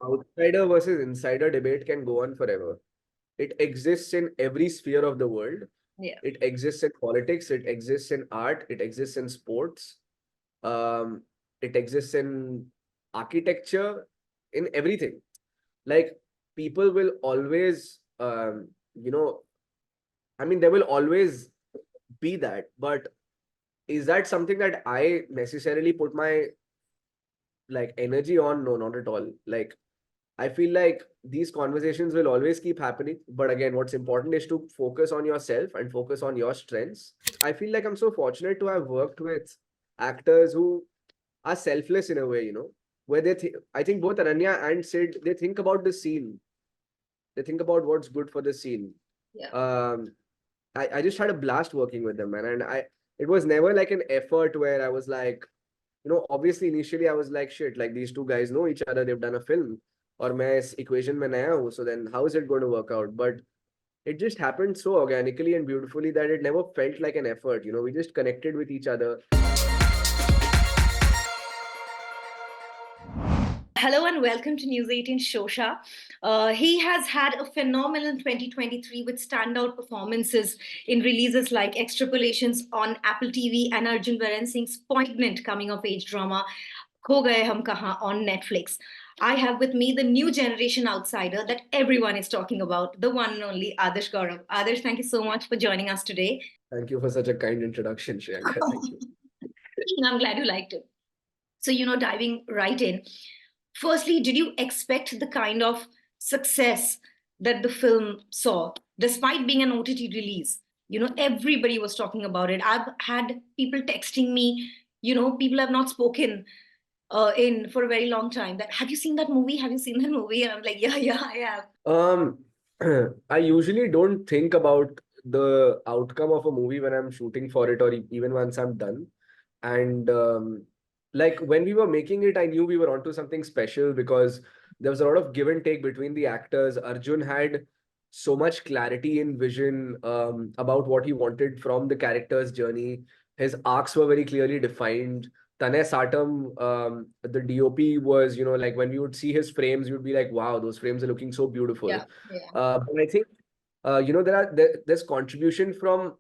outsider versus insider debate can go on forever. It exists in every sphere of the world. Yeah. It exists in politics, it exists in art, it exists in sports, um, it exists in architecture, in everything. Like people will always, I mean, there will always be that. But is that something that I necessarily put my like energy on? No, not at all. Like I feel like these conversations will always keep happening. But again, what's important is to focus on yourself and focus on your strengths. I feel like I'm so fortunate to have worked with actors who are selfless in a way, where I think both Ananya and Sid, they think about the scene. They think about what's good for the scene. Yeah. Um, I just had a blast working with them, man. And it was never like an effort where I was like, obviously initially I was like, shit, like these two guys know each other, they've done a film. Or मैं इस equation में नया हूँ, so then how is it going to work out? But it just happened so organically and beautifully that it never felt like an effort. We just connected with each other. Hello and welcome to News 18 Showsha. He has had a phenomenal 2023 with standout performances in releases like Extrapolations on Apple TV and Arjun Varan Singh's poignant coming of age drama Kho Gaye Hum Kahan on Netflix. I have with me the new generation outsider that everyone is talking about, the one and only Adarsh Gourav. Adarsh, thank you so much for joining us today. Thank you for such a kind introduction, Shreyanka. Thank you. I'm glad you liked it. So, diving right in, firstly, did you expect the kind of success that the film saw, despite being an OTT release? Everybody was talking about it. I've had people texting me, people have not spoken in for a very long time that, have you seen that movie? Have you seen that movie? And I'm like, yeah, yeah, I have. Um, I usually don't think about the outcome of a movie when I'm shooting for it or even once I'm done. And like when we were making it, I knew we were onto something special because there was a lot of give and take between the actors. Arjun had so much clarity and vision about what he wanted from the character's journey. His arcs were very clearly defined. Tanay Satam, the DOP was, like when we would see his frames, you'd be like, wow, those frames are looking so beautiful. Yeah, yeah, But I think, there's contribution from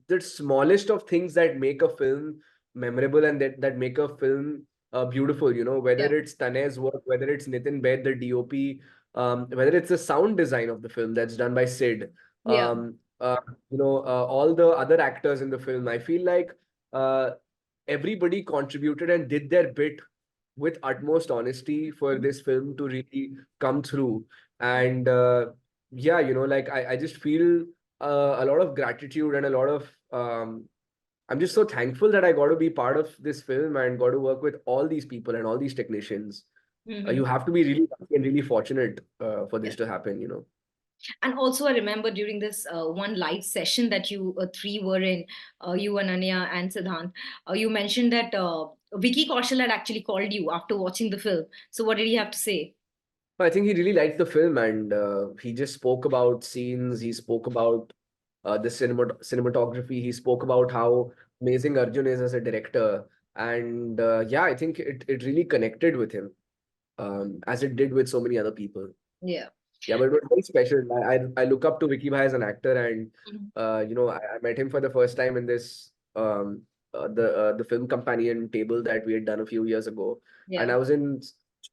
the smallest of things that make a film memorable and that make a film beautiful, whether yeah, it's Tanay's work, whether it's Nitin Bed, the DOP, whether it's the sound design of the film that's done by Sid, yeah. all the other actors in the film. I feel like uh, everybody contributed and did their bit with utmost honesty for this film to really come through. And yeah, like I just feel a lot of gratitude and a lot of I'm just so thankful that I got to be part of this film and got to work with all these people and all these technicians. You Mhm. have to be really lucky and really fortunate for Yeah. this to happen. And also, I remember during this one live session that you three were in, you, Ananya, and Siddhant, you mentioned that Vicky Kaushal had actually called you after watching the film. So, what did he have to say? I think he really liked the film and he just spoke about scenes. He spoke about the cinematography. He spoke about how amazing Arjun is as a director. And yeah, I think it really connected with him as it did with so many other people. Yeah. Yeah, but it was very special. I look up to Vicky Bhai as an actor, and Mhm. I met him for the first time in this the film companion table that we had done a few years ago, and Yeah. I was in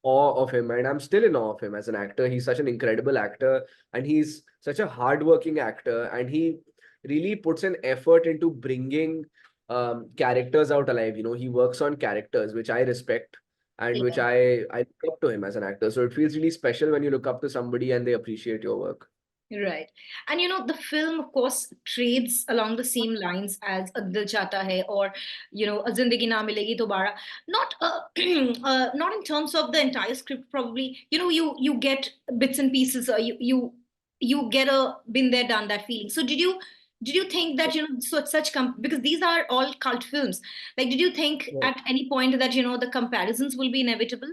awe of him, and I'm still in awe of him as an actor. He's such an incredible actor, and he's such a hardworking actor, and he really puts an effort into bringing characters out alive. He works on characters, which I respect and which Yeah. I look up to him as an actor. So it feels really special when you look up to somebody and they appreciate your work. Right. And the film, of course, trades along the same lines as Dil Chahta Hai or, Zindagi Na Milegi Dobara. Not, not in terms of the entire script, probably. You get bits and pieces. You get a been there, done that feeling. So did you think that because these are all cult films, like did you think Yeah. at any point that the comparisons will be inevitable?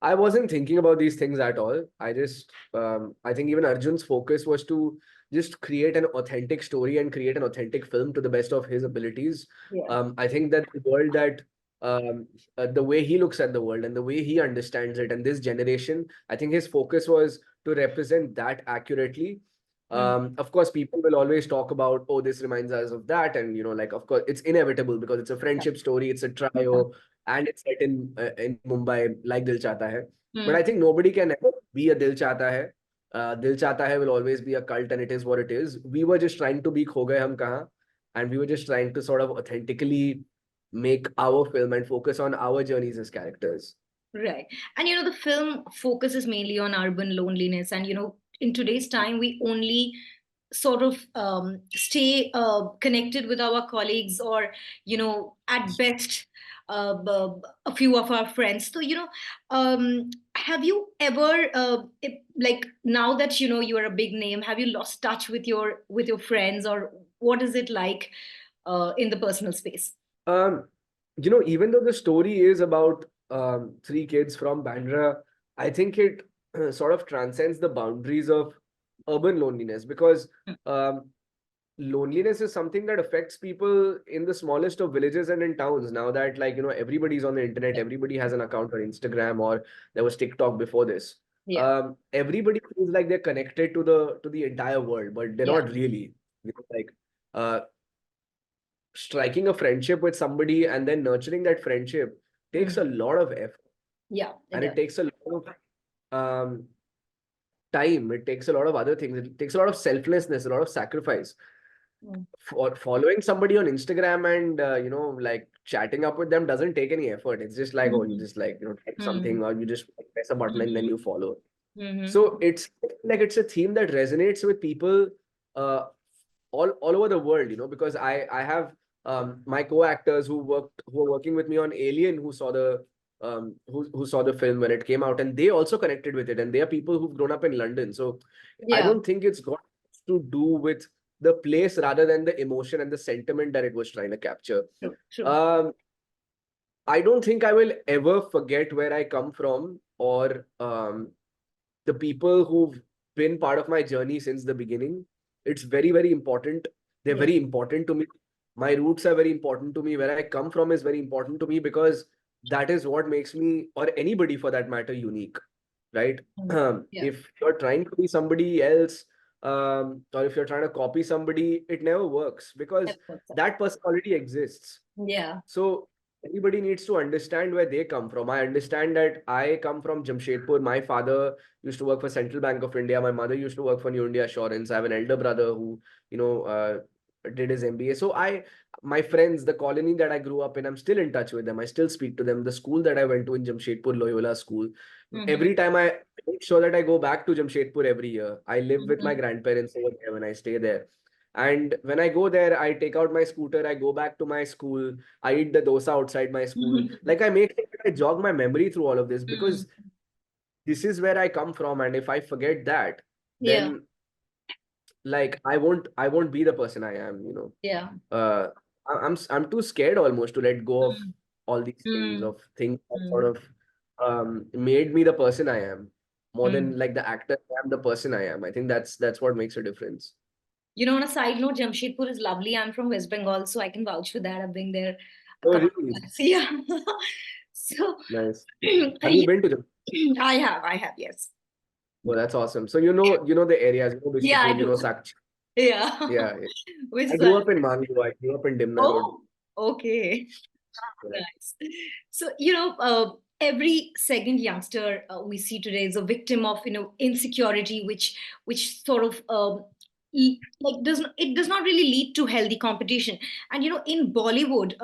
I wasn't thinking about these things at all. I think even Arjun's focus was to just create an authentic story and create an authentic film to the best of his abilities. Yeah. I think that the world that um, the way he looks at the world and the way he understands it. And this generation, I think his focus was to represent that accurately. Mm. Of course, people will always talk about, oh, this reminds us of that. And, like, of course, it's inevitable because it's a Yeah. friendship story, it's a trio, and it's set in Mumbai, like Dil Chahta Hai. But Mm. I think nobody can ever be a Dil Chahta Hai. Dil Chahta Hai will always be a cult, and it is what it is. We were just trying to be Kho Gaye Hum Kahan, and we were just trying to sort of authentically make our film and focus on our journeys as characters. Right. And the film focuses mainly on urban loneliness. And in today's time, we only sort of stay connected with our colleagues, or at best a few of our friends. So have you ever like, now that you are a big name, have you lost touch with your friends, or what is it like in the personal space? Um, even though the story is about three kids from Bandra, I think it sort of transcends the boundaries of urban loneliness, because um, loneliness is something that affects people in the smallest of villages and in towns. Now that, like, everybody's on the internet, Yeah. everybody has an account on Instagram, or there was TikTok before this. Yeah. Everybody feels like they're connected to the entire world, but they're Yeah. not really. Like, uh, striking a friendship with somebody and then nurturing that friendship takes Mm. a lot of effort, Yeah, it and it does. takes a lot of time. It takes a lot of other things. It takes a lot of selflessness, a lot of sacrifice. Mm. For following somebody on Instagram and like chatting up with them doesn't take any effort. It's just like, oh, you Mhm. just, like, type Mhm. something, or you just press a button and then Mhm. you follow. Mhm. So it's like, it's a theme that resonates with people uh, all over the world, because I have my co-actors who are working with me on Alien, who saw the film when it came out, and they also connected with it, and they are people who've grown up in London. So I Yeah, don't think it's got to do with the place rather than the emotion and the sentiment that it was trying to capture. true, true. um I don't think I will ever forget where I come from, or the people who've been part of my journey since the beginning. It's very, very important. They're Yeah. very important to me. My roots are very important to me. Where I come from is very important to me, because that is what makes me, or anybody for that matter, unique, right? Mm. Yeah. If you're trying to be somebody else, or if you're trying to copy somebody, it never works, because That works out. that person already exists. Yeah. So everybody needs to understand where they come from. I understand that I come from Jamshedpur. My father used to work for Central Bank of India. My mother used to work for New India Assurance. I have an elder brother who, did his MBA. So my friends, the colony that I grew up in, I'm still in touch with them. I still speak to them. The school that I went to in Jamshedpur, Loyola School. Mm-hmm. Every time I make sure that I go back to Jamshedpur every year. I live with my Mm-hmm. grandparents over there when I stay there. And when I go there, I take out my scooter, I go back to my school, I eat the dosa outside my school. Like, I make sure that I jog my memory through all of this, because Mm-hmm. this is where I come from. And if I forget that, Yeah. then, like, I won't be the person I am, Yeah. I'm too scared almost to let go of all these things, Mm-hmm. of things that sort of made me the person I am, more Mm-hmm. than like the actor I am, the person I am. I think that's what makes a difference. On a side note, Jamshedpur is lovely. I'm from West Bengal, so I can vouch for that. I've been there a Oh, couple really? of times. Yeah. So, Nice. Have you yeah, been to them? I have, yes. Oh, that's awesome. So you know the areas, Yeah, I Bishopur, do. Sakchi. Yeah. Yeah, yeah. Which I is grew up in Mangu. I grew up in Dimna Road. oh, okay. Yeah. Nice. So, every second youngster we see today is a victim of, insecurity, which sort of like does not really lead to healthy competition. And in Bollywood,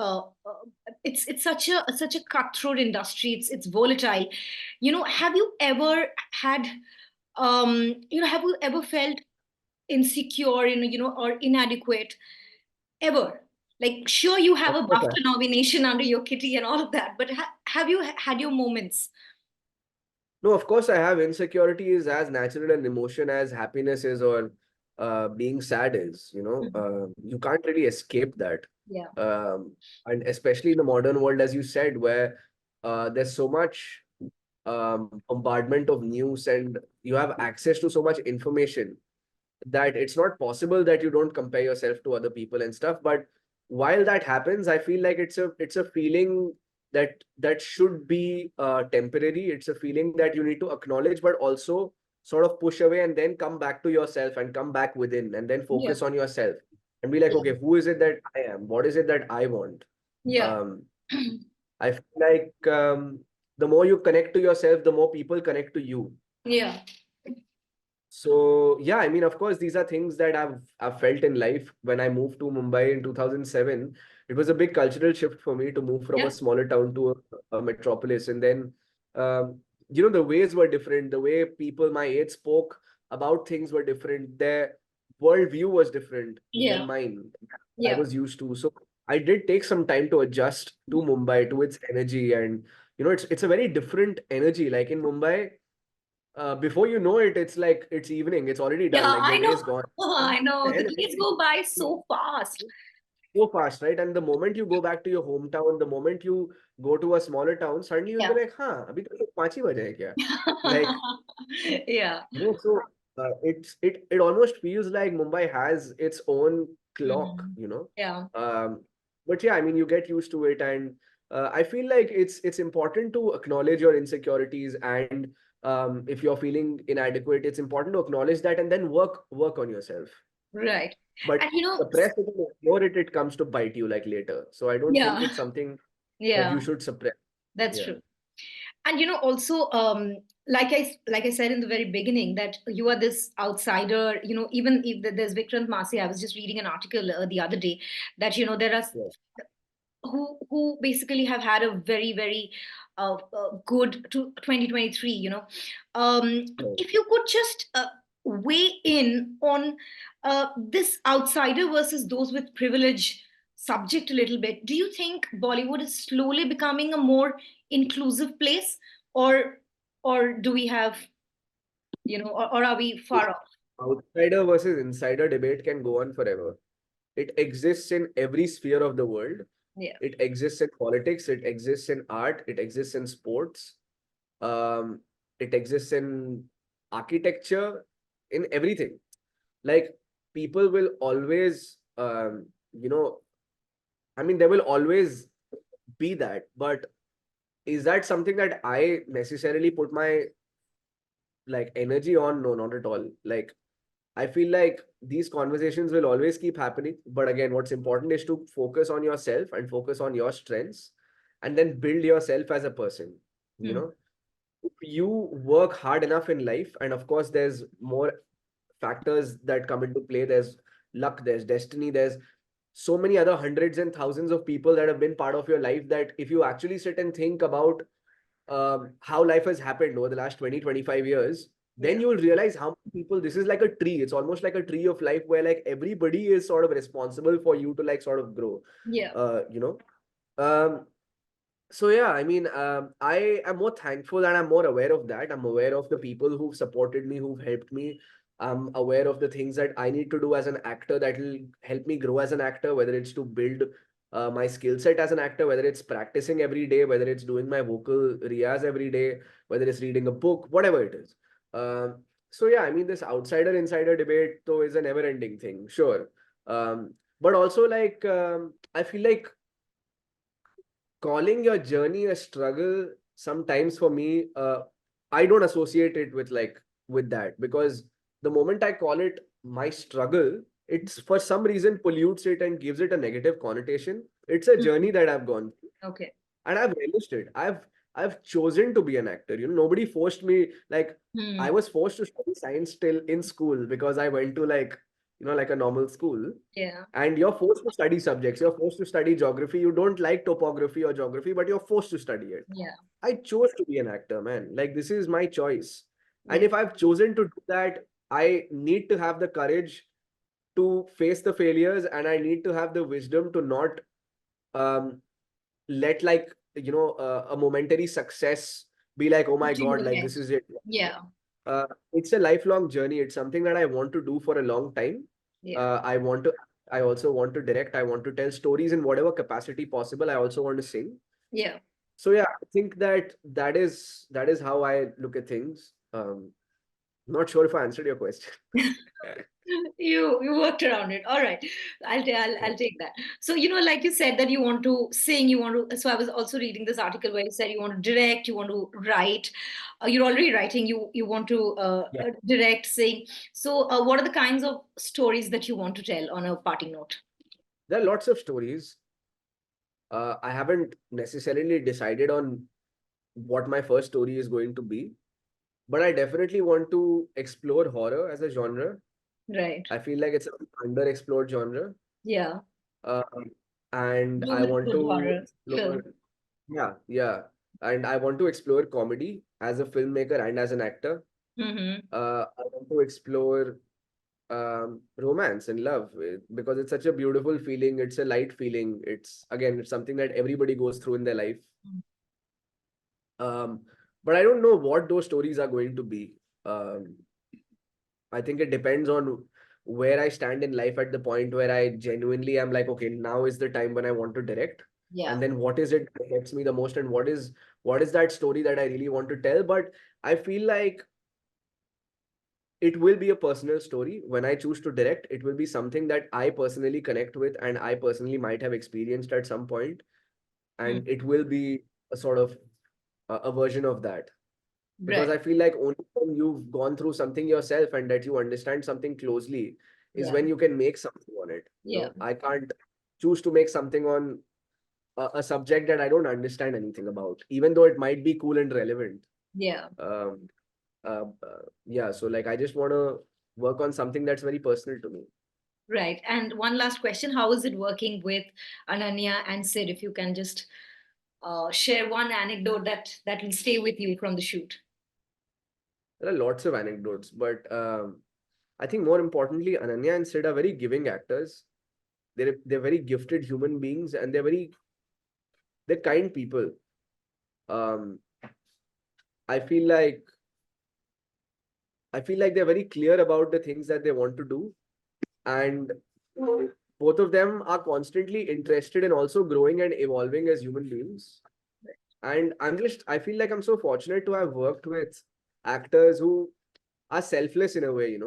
it's such a cutthroat industry. It's volatile. Have you ever had have you ever felt insecure, or inadequate ever? Like, sure, you have Of a course, BAFTA nomination under your kitty and all of that, but have you had your moments? no, of course I have. Insecurity is as natural an emotion as happiness is, or being sad is. Mhm. You can't really escape that. Yeah. And especially in the modern world, as you said, where there's so much bombardment of news, and you have access to so much information, that it's not possible that you don't compare yourself to other people and stuff. But while that happens, I feel like it's a feeling that should be temporary. It's a feeling that you need to acknowledge, but also sort of push away and then come back to yourself and come back within and then Yeah. focus on yourself and be like, Yeah. okay, who is it that I am? What is it that I want? Yeah. Um, I feel like the more you connect to yourself, the more people connect to you. Yeah. So yeah, I mean, of course, these are things that I've felt in life. When I moved to Mumbai in 2007, it was a big cultural shift for me to move from a Yeah. smaller town to a metropolis. And then, um, the ways were different. The way people my age spoke about things were different. Their worldview was different than Yeah. mine. I Yeah. was used to. So I did take some time to adjust to Mumbai, to its energy, and it's a very different energy. Like in Mumbai, before you know it, it's like it's evening. It's already Yeah, done. Like the I day know. is gone. I know. The And days go by so fast. so fast, right? And the moment you go back to your hometown, the moment you go to a smaller town, suddenly you'll be Yeah. like, "Huh, abhi to 5 ही बजे हैं क्या?" Like, Yeah. so it almost feels like Mumbai has its own clock, Mhm. Yeah. Um, but yeah, I mean, you get used to it, and I feel like it's important to acknowledge your insecurities, and if you're feeling inadequate, it's important to acknowledge that and then work on yourself. Right. But And suppress it and ignore it, it comes to bite you like later. So I don't think yeah, it's something that yeah, you should suppress. that's Yeah. true. And also, like I said in the very beginning, that you are this outsider. Even if there's Vikrant Masi, I was just reading an article the other day that there are Yeah. who basically have had a very very good to 2023. Right. If you could just weigh in on this outsider versus those with privilege subject a little bit, do you think Bollywood is slowly becoming a more inclusive place, or do we have, or are we This far off? outsider versus insider debate can go on forever. It exists in every sphere of the world. Yeah. It exists in politics, it exists in art, it exists in sports, um, it exists in architecture, in everything. Like people will always, I mean, there will always be that. But is that something that I necessarily put my like energy on? No, not at all. Like I feel like these conversations will always keep happening. But again, what's important is to focus on yourself and focus on your strengths and then build yourself as a person. You Hmm. know, if you work hard enough in life, and of course, there's more factors that come into play. There's luck, there's destiny, there's so many other hundreds and thousands of people that have been part of your life that if you actually sit and think about how life has happened over the last 20-25 years, then Yeah. you will realize how many people, this is like a tree. It's almost like a tree of life where like everybody is sort of responsible for you to like sort of grow. Yeah. uh you know um so yeah, I mean, I am more thankful and I'm more aware of that. I'm aware of the people who've supported me, who've helped me. I'm aware of the things that I need to do as an actor that will help me grow as an actor, whether it's to build my skill set as an actor, whether it's practicing every day, whether it's doing my vocal riyaz every day, whether it's reading a book, whatever it is. So yeah, I mean, this outsider insider debate though is a never ending thing, sure. But also like I feel like calling your journey a struggle sometimes for me, I don't associate it with like with that, because the moment I call it my struggle, it's for some reason pollutes it and gives it a negative connotation. It's a Hmm. journey that I've gone through Okay. and I've relished it. I've chosen to be an actor. Nobody forced me. Like I Hmm. was forced to study science still in school because I went to like like a normal school, Yeah. and you're forced to study subjects. You're forced to study geography. You don't like topography or geography, but you're forced to study it. Yeah. I chose to be an actor, man. Like this is my choice. And Yeah. if I've chosen to do that, I need to have the courage to face the failures, and I need to have the wisdom to not um let like a momentary success be like, oh my Put you god, like ahead. this is it. Yeah. It's a lifelong journey. It's something that I want to do for a long time. Yeah. I also want to direct. I want to tell stories in whatever capacity possible. I also want to sing. Yeah. So yeah, I think that is how I look at things. Not sure if I answered your question. You worked around it. All right. I'll take that. So, like you said that you want to sing, you want to, so I was also reading this article where you said you want to direct, you want to write. You're already writing, you want to Yeah. direct, sing. So, what are the kinds of stories that you want to tell on a parting note? There are lots of stories. I haven't necessarily decided on what my first story is going to be, but I definitely want to explore horror as a genre. Right. I feel like it's an underexplored genre. Yeah. Um, and Do I with want good to horror explore, film. yeah, yeah. And I want to explore comedy as a filmmaker and as an actor. Mm-hmm. I want to explore romance and love because it's such a beautiful feeling. It's a light feeling. It's something that everybody goes through in their life. Um, but I don't know what those stories are going to be. Um, I think it depends on where I stand in life at the point where I genuinely am like, okay, now is the time when I want to direct. Yeah. And then what is it that affects me the most, and what is that story that I really want to tell? But I feel like it will be a personal story. When I choose to direct, it will be something that I personally connect with and I personally might have experienced at some point, Mm. and it will be a sort of a version of that. Because Right. I feel like only when you've gone through something yourself and that you understand something closely is Yeah. when you can make something on it. Yeah. I can't choose to make something on a subject that I don't understand anything about, even though it might be cool and relevant. Yeah. Um, yeah, so like I just want to work on something that's very personal to me. Right. And one last question. How is it working with Ananya and Sid? If you can just share one anecdote that will stay with you from the shoot. There are lots of anecdotes, but I think more importantly, Ananya and Sid are very giving actors. They're very gifted human beings, and they're kind people. Um, I feel like I feel like they're very clear about the things that they want to do, and both of them are constantly interested in also growing and evolving as human beings. And I feel like I'm so fortunate to have worked with actors who are selfless in a way,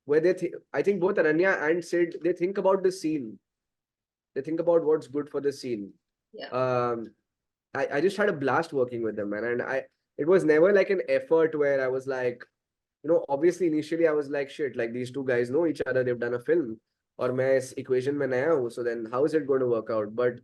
where I think both Ananya and Sid, they think about the scene. They think about what's good for the scene. Yeah. Um, I just had a blast working with them, man. And it was never like an effort where I was like, obviously initially I was like, shit, like these two guys know each other, they've done a film, or मैं इस equation में नया हूँ, so then how is it going to work out? But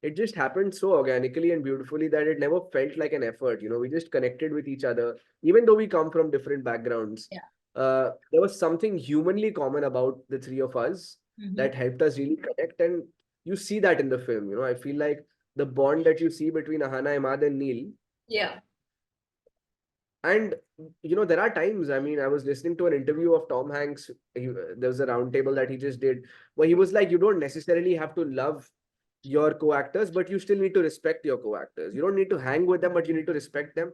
it just happened so organically and beautifully that it never felt like an effort. We just connected with each other, even though we come from different backgrounds. Yeah. There was something humanly common about the three of us Hmm. that helped us really connect, and you see that in the film. I feel like the bond that you see between Ahana, Imad, and Neil. Yeah. And there are times, I mean, I was listening to an interview of Tom Hanks. There was a roundtable that he just did where he was like, you don't necessarily have to love your co-actors, but you still need to respect your co-actors. You don't need to hang with them, but you need to respect them.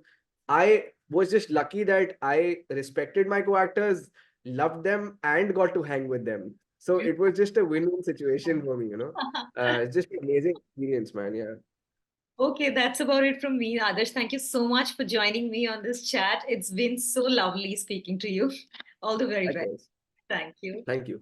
I was just lucky that I respected my co-actors, loved them, and got to hang with them. So it was just a win-win situation for me. It's just an amazing experience, man. Yeah. Okay, that's about it from me. Adarsh, thank you so much for joining me on this chat. It's been so lovely speaking to you. All the very best. Likewise. Thank you. Thank you.